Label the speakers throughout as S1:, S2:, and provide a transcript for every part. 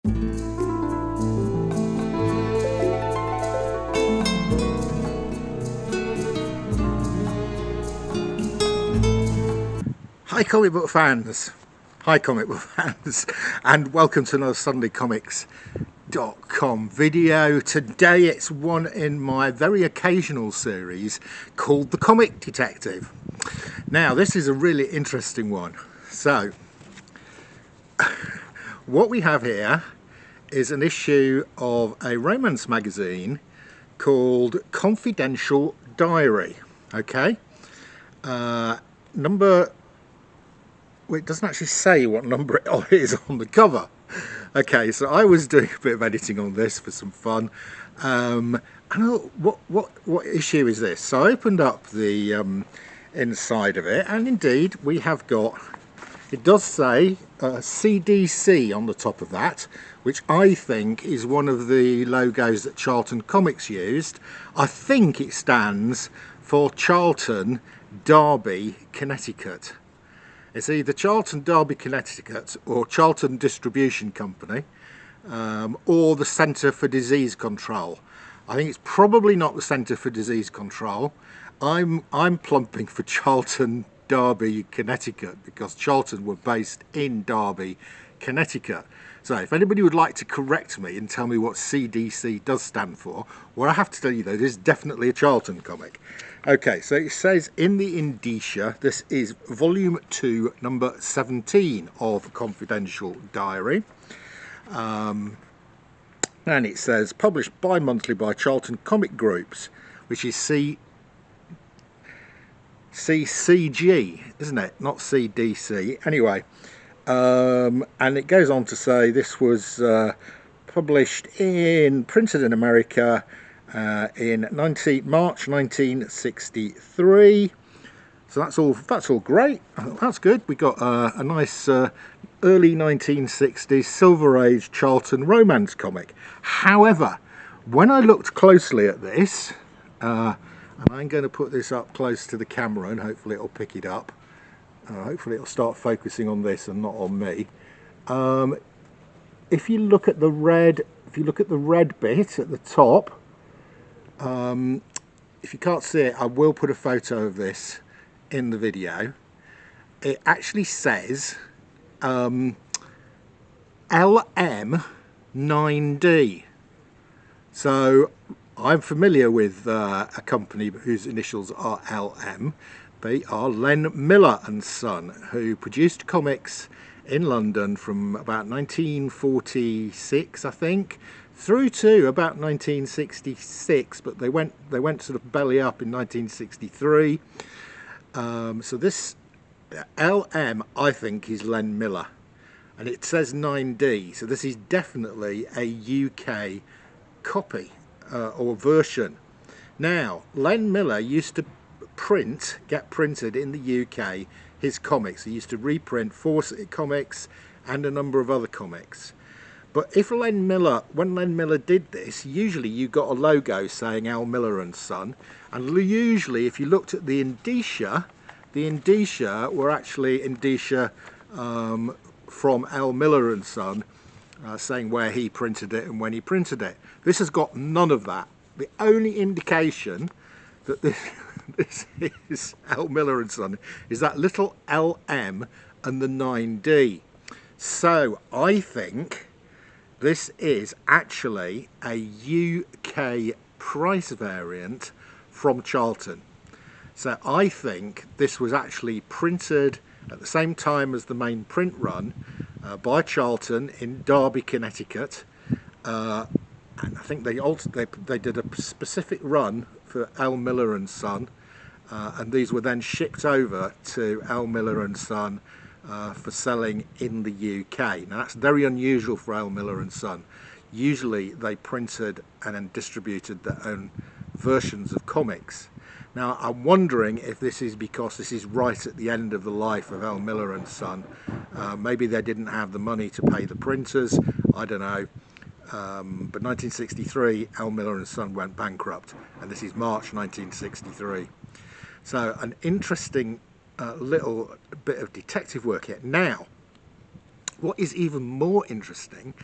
S1: Hi comic book fans, and welcome to another SundayComics.com video. Today it's one in my very occasional series called The Comic Detective. Now this is a really interesting one. So what we have here is an issue of a romance magazine called Confidential Diary. Okay, number, well, it doesn't actually say what number it is on the cover. Okay, so I was doing a bit of editing on this for some fun, and I thought, what issue is this? So I opened up the inside of it, and indeed we have got, it does say CDC on the top of that, which I think is one of the logos that Charlton Comics used. I think it stands for Charlton, Derby, Connecticut. It's either Charlton, Derby, Connecticut or Charlton Distribution Company, or the Centre for Disease Control. I think it's probably not the Centre for Disease Control. I'm plumping for Charlton, Derby, Connecticut, because Charlton were based in Derby, Connecticut. So if anybody would like to correct me and tell me what CDC does stand for, well, I have to tell you though, this is definitely a Charlton comic. Okay, so it says in the indicia, this is volume 2, number 17 of Confidential Diary. And it says published bi-monthly by Charlton Comic Groups, which is CCG, isn't it? Not CDC. Anyway, and it goes on to say this was printed in America in March 1963. So that's all great. That's good. We got a nice early 1960s Silver Age Charlton romance comic. However, when I looked closely at this, and I'm going to put this up close to the camera and hopefully it'll pick it up. Hopefully it'll start focusing on this and not on me. If you look at the red bit at the top, if you can't see it, I will put a photo of this in the video. It actually says LM9D. So I'm familiar with a company whose initials are LM. They are Len Miller and Son, who produced comics in London from about 1946, I think, through to about 1966, but they went sort of belly up in 1963. So this LM, I think, is Len Miller, and it says 9D, so this is definitely a UK copy or version. Now, Len Miller used to get printed in the UK his comics. He used to reprint Fawcett comics and a number of other comics. But when Len Miller did this, usually you got a logo saying Al Miller and Son, and usually if you looked at the indicia were actually indicia from Al Miller and Son, saying where he printed it and when he printed it. This has got none of that. The only indication that this is Al Miller and Son is that little LM and the 9D. So I think this is actually a UK price variant from Charlton. So I think this was actually printed at the same time as the main print run by Charlton in Derby, Connecticut. And I think they did a specific run for Al Miller and Son, and these were then shipped over to Al Miller and Son for selling in the UK. Now that's very unusual for Al Miller and Son. Usually they printed and then distributed their own versions of comics. Now I'm wondering if this is because this is right at the end of the life of Al Miller and Son. Maybe they didn't have the money to pay the printers, I don't know. But 1963, Al Miller and Son went bankrupt, and this is March 1963. So an interesting little bit of detective work here. Now, what is even more interesting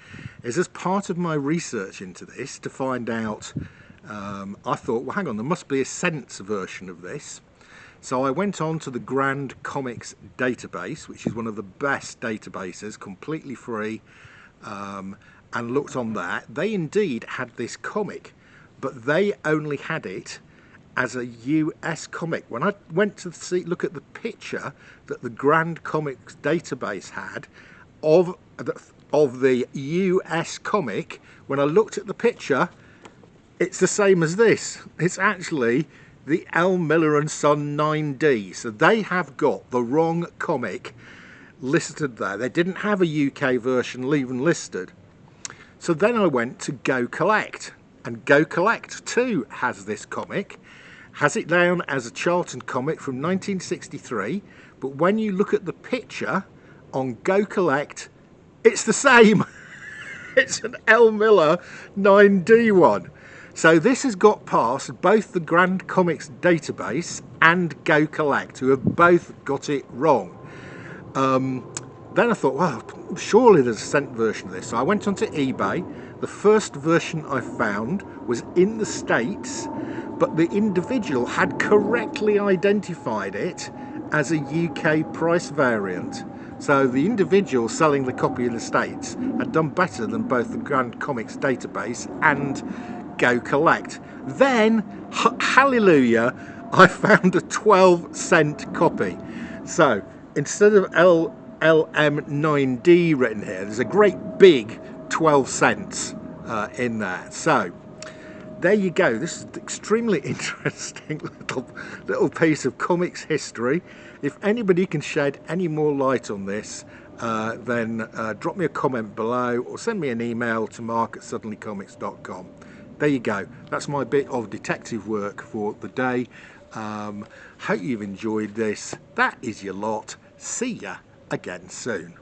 S1: is, as part of my research into this to find out, I thought, well, hang on, there must be a cents version of this. So I went on to the Grand Comics database, which is one of the best databases, completely free, and looked on that. They indeed had this comic, but they only had it as a US comic. When I went to look at the picture that the Grand Comics database had of the US comic, when I looked at the picture, it's the same as this. It's actually the L. Miller and Son 9D. So they have got the wrong comic listed there. They didn't have a UK version even listed. So then I went to Go Collect, and Go Collect too has this comic, has it down as a Charlton comic from 1963, but when you look at the picture on Go Collect, it's the same. It's an L. Miller 9D one. So this has got past both the Grand Comics database and Go Collect, who have both got it wrong. Then I thought, well, surely there's a cent version of this. So I went onto eBay. The first version I found was in the States, but the individual had correctly identified it as a UK price variant. So the individual selling the copy in the States had done better than both the Grand Comics database and Go Collect. Then, hallelujah, I found a 12-cent copy. So instead of LM9D written here, there's a great big 12 cents in there. So there you go. This is an extremely interesting little piece of comics history. If anybody can shed any more light on this, then drop me a comment below or send me an email to mark@suddenlycomics.com. There you go. That's my bit of detective work for the day. Hope you've enjoyed this. That is your lot. See ya again soon.